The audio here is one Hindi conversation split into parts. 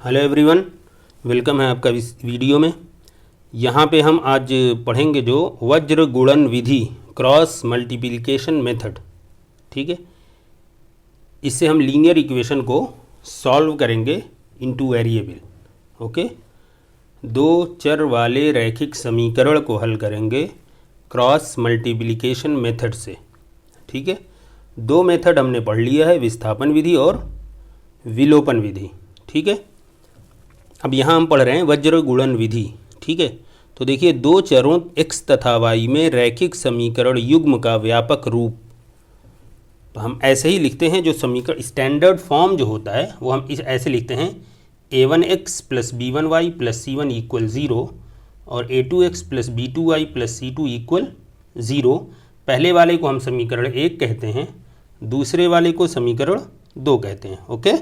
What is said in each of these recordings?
हेलो एवरीवन, वेलकम है आपका इस वीडियो में। यहाँ पे हम आज पढ़ेंगे जो वज्र गुणन विधि, क्रॉस मल्टीप्लिकेशन मेथड। ठीक है, इससे हम लीनियर इक्वेशन को सॉल्व करेंगे इनटू वेरिएबल। ओके, दो चर वाले रैखिक समीकरण को हल करेंगे क्रॉस मल्टीप्लिकेशन मेथड से। ठीक है, दो मेथड हमने पढ़ लिया है, विस्थापन विधि और विलोपन विधि। ठीक है, अब यहाँ हम पढ़ रहे हैं वज्र गुणन विधि। ठीक है, तो देखिए दो चरों x तथा y में रैखिक समीकरण युग्म का व्यापक रूप, तो हम ऐसे ही लिखते हैं। जो समीकरण स्टैंडर्ड फॉर्म जो होता है वो हम ऐसे लिखते हैं a1x plus b1y plus c1 equal 0 और a2x plus b2y plus c2 equal 0। पहले वाले को हम समीकरण 1 कहते हैं, दूसरे वाले को समीकरण 2 कहते हैं। ओके,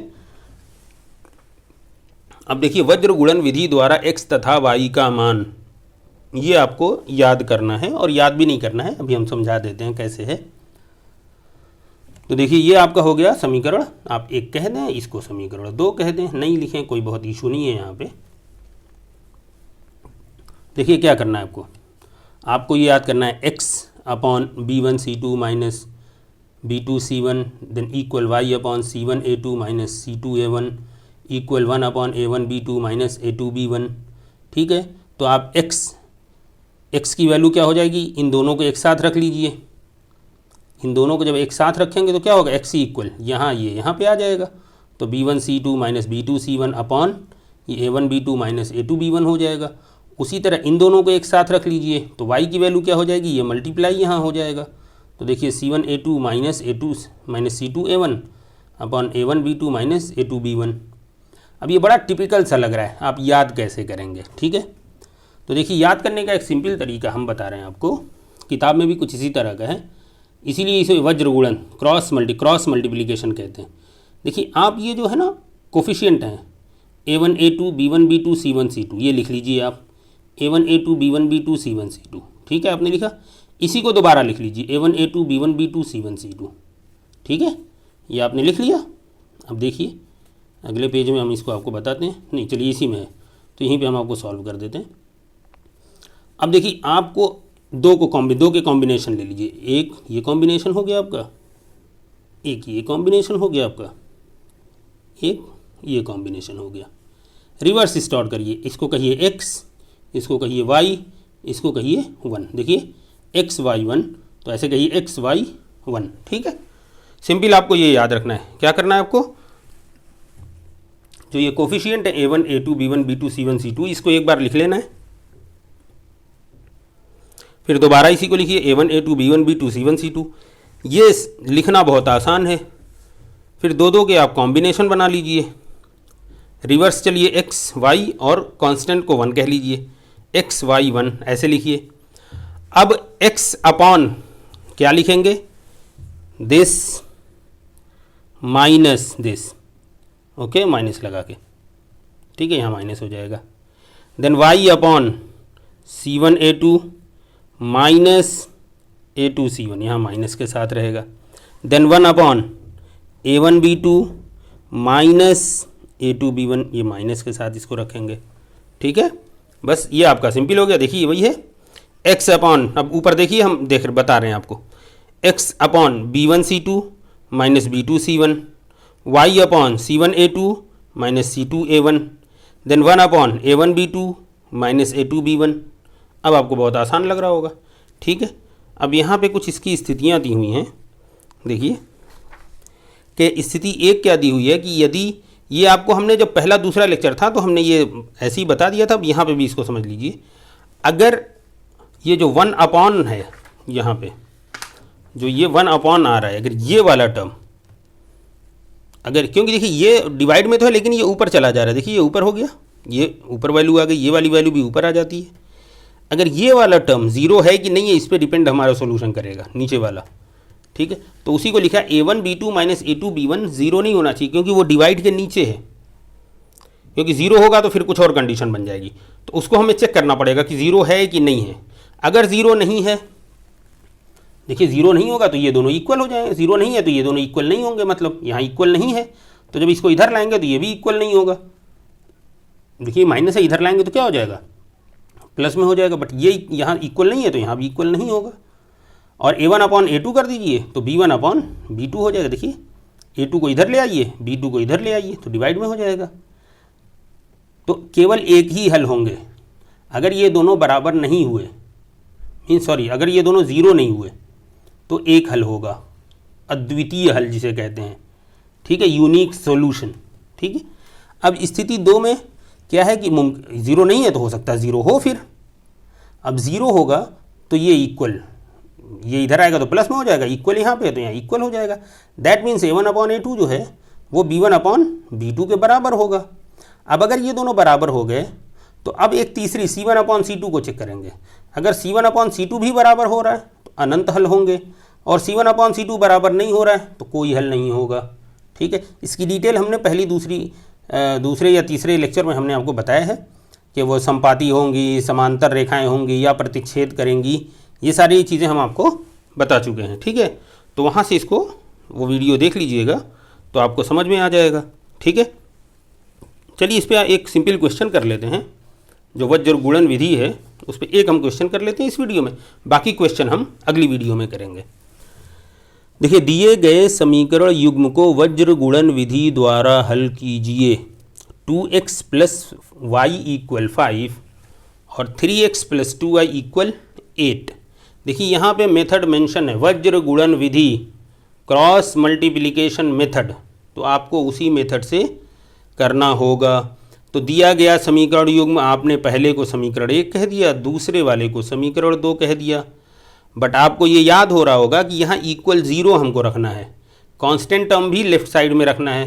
अब देखिए वज्र गुणन विधि द्वारा x तथा y का मान, ये आपको याद करना है और याद भी नहीं करना है, अभी हम समझा देते हैं कैसे है। तो देखिए ये आपका हो गया समीकरण, आप 1 कह दें, इसको समीकरण 2 कह दें, नहीं लिखें कोई बहुत इशू नहीं है। यहाँ पे देखिए क्या करना है आपको ये याद करना है x upon b1c2 minus b2c1 than equal y upon c1a2 minus c2a1 equal 1 upon a1b2 minus a2b1। ठीक है, तो आप x की वैल्यू क्या हो जाएगी, इन दोनों को एक साथ रख लीजिए। इन दोनों को जब एक साथ रखेंगे तो क्या होगा, x इक्वल यहाँ पे आ जाएगा, तो b1c2 माइनस b2c1 अपॉन ये a1b2 माइनस a2b1 हो जाएगा। उसी तरह इन दोनों को एक साथ रख लीजिए, तो y की वैल्यू क्या हो जाएगी, ये मल्टीप्लाई यहाँ हो जाएगा। तो देखिए c1a2 minus a2 minus c2a1 upon a1b2 minus a2b1। अब ये बड़ा टिपिकल सा लग रहा है, आप याद कैसे करेंगे। ठीक है, तो देखिए याद करने का एक सिंपल तरीका हम बता रहे हैं आपको, किताब में भी कुछ इसी तरह का है, इसीलिए इसे वज्र गुणन क्रॉस मल्टीप्लिकेशन कहते हैं। देखिए आप ये जो है ना कोफिशिएंट हैं a1 a2 b1 b2 c1 c2, ये लिख लीजिए आप a1 a2 b1 b2 c1 c2। ठीक है, आपने लिखा, इसी को दोबारा लिख लीजिए a1 a2 b1 b2 c1 c2। ठीक है, ये आपने लिख लिया। अब देखिए अगले पेज में हम इसको आपको बताते हैं, नहीं चलिए इसी में है तो यहीं पे हम आपको सॉल्व कर देते हैं। अब देखिए आपको दो के कॉम्बिनेशन ले लीजिए, एक ये कॉम्बिनेशन हो गया आपका, एक ये कॉम्बिनेशन हो गया आपका, एक ये कॉम्बिनेशन हो गया। रिवर्स स्टार्ट करिए, इसको कहिए x, इसको कहिए y, इसको कहिए 1। देखिए x y 1, तो ऐसे कहिए x y 1। ठीक है, सिंपल आपको ये याद रखना है। क्या करना है आपको, जो ये कोफिशिएंट है a1 a2 b1 b2 c1 c2, इसको एक बार लिख लेना है, फिर दोबारा इसी को लिखिए a1 a2 b1 b2 c1 c2। ये लिखना बहुत आसान है। फिर दो के आप कॉम्बिनेशन बना लीजिए, रिवर्स चलिए x y और कांस्टेंट को 1 कह लीजिए, x y 1 ऐसे लिखिए। अब x अपॉन क्या लिखेंगे, this minus this. Okay, minus लगा के, ठीक है, यहाँ माइनस हो जाएगा। Then y upon c1 a2 minus a2 c1, यहाँ माइनस के साथ रहेगा। Then 1 upon a1 b2 minus a2 b1, ये माइनस के साथ इसको रखेंगे। ठीक है, बस ये आपका सिंपल हो गया। देखिए वही है x अपॉन, अब ऊपर देखिए हम बता रहे हैं आपको, x upon b1 c2 minus b2 c1, y upon c1 a2 minus c2 a1, then 1 upon a1 b2 minus a2 b1। अब आपको बहुत आसान लग रहा होगा। ठीक है, अब यहाँ पे कुछ इसकी स्थितियाँ दी हुई हैं। देखिए कि स्थिति 1 क्या दी हुई है कि यदि ये आपको हमने जब पहला दूसरा लेक्चर था तो हमने ये ऐसे ही बता दिया था, अब यहाँ पे भी इसको समझ लीजिए। अगर ये जो 1 अपॉन है, यहाँ पे जो ये 1 अपॉन आ रहा है, अगर ये वाला टर्म, अगर, क्योंकि देखिए ये डिवाइड में तो है लेकिन ये ऊपर चला जा रहा है, देखिए ये ऊपर हो गया, ये ऊपर वैल्यू आ गई, ये वाली वैल्यू भी ऊपर आ जाती है। अगर ये वाला टर्म 0 है कि नहीं है, इस पर डिपेंड हमारा सोल्यूशन करेगा, नीचे वाला। ठीक है, तो उसी को लिखा a1 b2 minus a2 b1, 0 नहीं होना चाहिए क्योंकि वो डिवाइड के नीचे है, क्योंकि 0 होगा तो फिर कुछ और कंडीशन बन जाएगी, तो उसको हमें चेक करना पड़ेगा कि 0 है कि नहीं है। अगर 0 नहीं है, देखिए 0 नहीं होगा तो ये दोनों इक्वल हो जाएंगे, 0 नहीं है तो ये दोनों इक्वल नहीं होंगे, मतलब यहाँ इक्वल नहीं है, तो जब इसको इधर लाएंगे तो ये भी इक्वल नहीं होगा। देखिए माइनस है, इधर लाएंगे तो क्या हो जाएगा, प्लस में हो जाएगा, बट ये यहाँ इक्वल नहीं है तो यहाँ भी इक्वल नहीं होगा। और a1/a2 कर दीजिए तो b1/b2 हो जाएगा। देखिए a2 को इधर ले आइए, b2 को इधर ले आइए तो डिवाइड में हो जाएगा। तो केवल एक ही हल होंगे। अगर ये दोनों बराबर नहीं हुए, अगर ये दोनों ज़ीरो नहीं हुए तो एक हल होगा, अद्वितीय हल जिसे कहते हैं, ठीक है, यूनिक सॉल्यूशन। ठीक है, अब स्थिति 2 में क्या है कि ज़ीरो नहीं है तो हो सकता है ज़ीरो हो, फिर अब ज़ीरो होगा तो ये इक्वल, ये इधर आएगा तो प्लस में हो जाएगा, इक्वल यहाँ पे है तो यहाँ इक्वल हो जाएगा। दैट मीन्स a1/a2 जो है वो b1/b2 के बराबर होगा। अब अगर ये दोनों बराबर हो गए तो अब एक तीसरी c1/c2 को चेक करेंगे। अगर c1/c2 भी बराबर हो रहा है तो अनंत हल होंगे, और c1/c2 बराबर नहीं हो रहा है तो कोई हल नहीं होगा। ठीक है, इसकी डिटेल हमने पहली दूसरे या तीसरे लेक्चर में हमने आपको बताया है कि वो संपाती होंगी, समांतर रेखाएं होंगी या प्रतिच्छेद करेंगी, ये सारी चीज़ें हम आपको बता चुके हैं। ठीक है, तो वहाँ से इसको वो वीडियो देख लीजिएगा तो आपको समझ में आ जाएगा। ठीक है, चलिए इस पर एक सिंपल क्वेश्चन कर लेते हैं। जो वज्र गुणन विधि है उस पर एक हम क्वेश्चन कर लेते हैं इस वीडियो में, बाकी क्वेश्चन हम अगली वीडियो में करेंगे। देखिए, दिए गए समीकरण युग्म को वज्र गुणन विधि द्वारा हल कीजिए। 2x + y = 5 और 3x + 2y = 8। देखिए यहाँ पे मेथड मेंशन है, वज्र गुणन विधि, क्रॉस मल्टीप्लिकेशन मेथड, तो आपको उसी मेथड से करना होगा। तो दिया गया समीकरण युग्म, आपने पहले को समीकरण 1 कह दिया, दूसरे वाले को समीकरण 2 कह दिया। बट आपको ये याद हो रहा होगा कि यहाँ =0 हमको रखना है, कांस्टेंट टर्म भी लेफ्ट साइड में रखना है।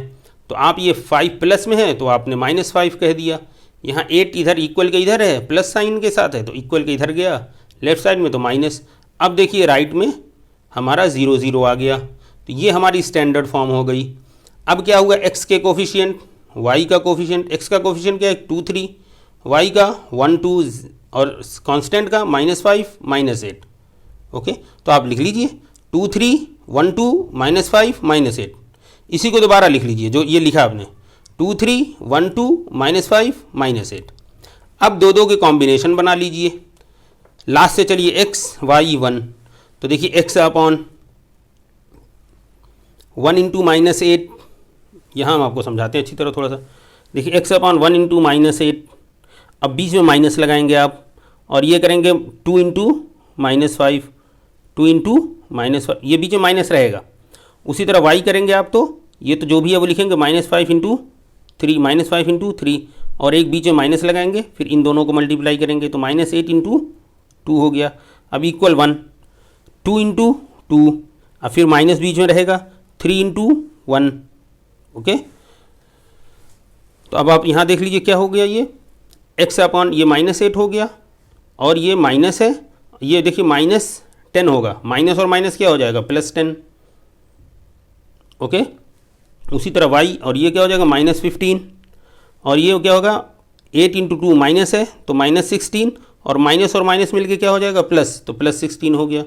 तो आप ये 5 प्लस में है तो आपने -5 कह दिया। यहाँ 8 इधर इक्वल के इधर है, प्लस साइन के साथ है तो इक्वल के इधर गया, लेफ्ट साइड में तो माइनस। अब देखिए राइट में हमारा 0 0 आ गया, तो ये हमारी स्टैंडर्ड फॉर्म हो गई। अब क्या हुआ, x के कोफिशिएंट, y का कोफिशिएंट, x का कोफिशिएंट क्या है 2 3, y का 1 2 और कांस्टेंट का -5 -8। ओके, तो आप लिख लीजिए 2 3 1 2 -5 -8। इसी को दोबारा लिख लीजिए जो ये लिखा आपने, 2 3 1 2 -5 -8। अब दो के कॉम्बिनेशन बना लीजिए। लास्ट से चलिए x y 1, तो देखिए x/1 × -8, यहाँ हम आपको समझाते हैं अच्छी तरह थोड़ा सा। देखिए x/1 × -8, अब बीच में माइनस लगाएंगे आप और ये करेंगे 2 × -5, 2 × -5, ये बीच में माइनस रहेगा। उसी तरह y करेंगे आप तो ये तो जो भी है वो लिखेंगे -5 × 3, -5 × 3, और एक बीच में माइनस लगाएंगे, फिर इन दोनों को मल्टीप्लाई करेंगे तो -8 × 2 हो गया। अब इक्वल 1, 2 × 2, अब फिर माइनस बीच में रहेगा, 3 × 1। ओके, तो अब आप यहाँ देख लीजिए क्या हो गया, ये x/, ये -8 हो गया और ये माइनस है, ये देखिए -10 होगा, माइनस और माइनस क्या हो जाएगा +10। ओके, उसी तरह y, और ये क्या हो जाएगा -15, और ये क्या होगा 8 × 2 माइनस है तो -16, और माइनस मिलके क्या हो जाएगा प्लस, तो +16 हो गया।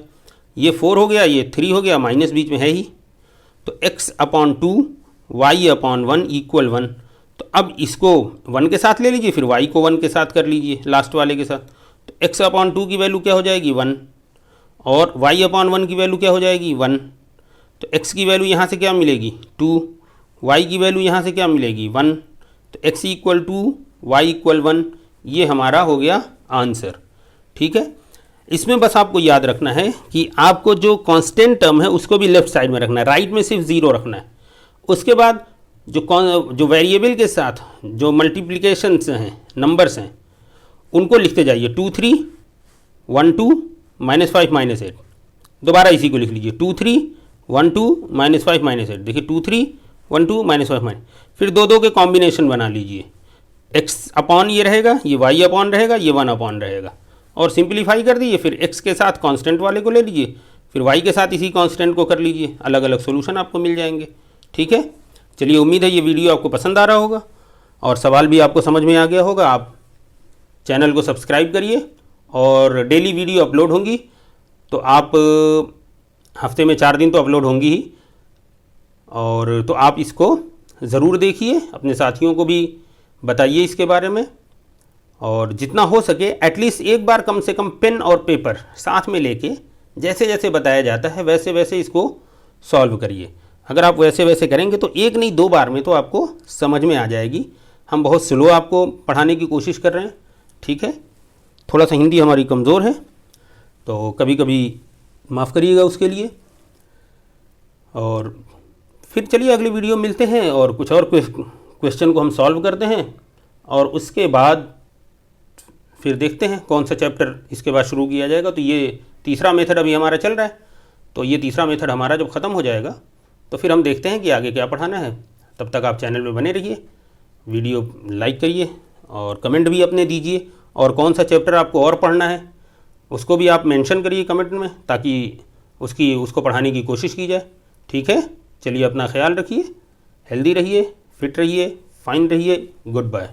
ये 4 हो गया, ये 3 हो गया, माइनस बीच में है ही, तो x/2 y/1 = 1। तो अब इसको 1 के साथ ले लीजिए, फिर y को 1 के साथ कर लीजिए लास्ट वाले के साथ, तो x/2 की वैल्यू क्या हो जाएगी 1, और y/1 की वैल्यू क्या हो जाएगी 1। तो x की वैल्यू यहाँ से क्या मिलेगी 2, y की वैल्यू यहाँ से क्या मिलेगी 1, तो x = 2 y = 1, ये हमारा हो गया आंसर। ठीक है, इसमें बस आपको याद रखना है कि आपको जो कांस्टेंट टर्म है उसको भी लेफ्ट साइड में रखना है, राइट में सिर्फ 0 रखना है। उसके बाद जो वेरिएबल के साथ जो मल्टीप्लिकेशंस हैं, नंबर्स हैं, उनको लिखते जाइए 2 3 1 2 -5 -8। दोबारा इसी को लिख लीजिए 2 3 1 2 -5 -8। देखिए 2 3 1 2 -5 फिर दो के कॉम्बिनेशन बना लीजिए, x/, ये रहेगा, ये y/, रहेगा, ये 1/ रहेगा, और सिंप्लीफाई कर दीजिए। फिर x के साथ कांस्टेंट वाले को ले लीजिए, फिर y के साथ इसी कांस्टेंट को कर लीजिए, अलग अलग सॉल्यूशन आपको मिल जाएंगे। ठीक है, चलिए उम्मीद है ये वीडियो आपको पसंद आ रहा होगा और सवाल भी आपको समझ में आ गया होगा। आप चैनल को सब्सक्राइब करिए और डेली वीडियो अपलोड होंगी, तो आप हफ्ते में 4 दिन तो अपलोड होंगी ही, और तो आप इसको ज़रूर देखिए, अपने साथियों को भी बताइए इसके बारे में, और जितना हो सके एटलीस्ट एक बार कम से कम पेन और पेपर साथ में लेके जैसे जैसे बताया जाता है वैसे वैसे इसको सॉल्व करिए। अगर आप वैसे वैसे करेंगे तो एक नहीं 2 बार में तो आपको समझ में आ जाएगी। हम बहुत स्लो आपको पढ़ाने की कोशिश कर रहे हैं, ठीक है। थोड़ा सा हिंदी हमारी कमज़ोर है तो कभी कभी माफ़ करिएगा उसके लिए। और फिर चलिए अगली वीडियो मिलते हैं और कुछ और क्वेश्चन को हम सॉल्व करते हैं, और उसके बाद फिर देखते हैं कौन सा चैप्टर इसके बाद शुरू किया जाएगा। तो ये तीसरा मेथड अभी हमारा चल रहा है, तो ये तीसरा मेथड हमारा जब ख़त्म हो जाएगा तो फिर हम देखते हैं कि आगे क्या पढ़ाना है। तब तक आप चैनल में बने रहिए, वीडियो लाइक करिए और कमेंट भी अपने दीजिए, और कौन सा चैप्टर आपको और पढ़ना है उसको भी आप मेंशन करिए कमेंट में, ताकि उसको पढ़ाने की कोशिश की जाए, ठीक है। चलिए अपना ख्याल रखिए, हेल्दी रहिए, फिट रहिए, फाइन रहिए, गुड बाय।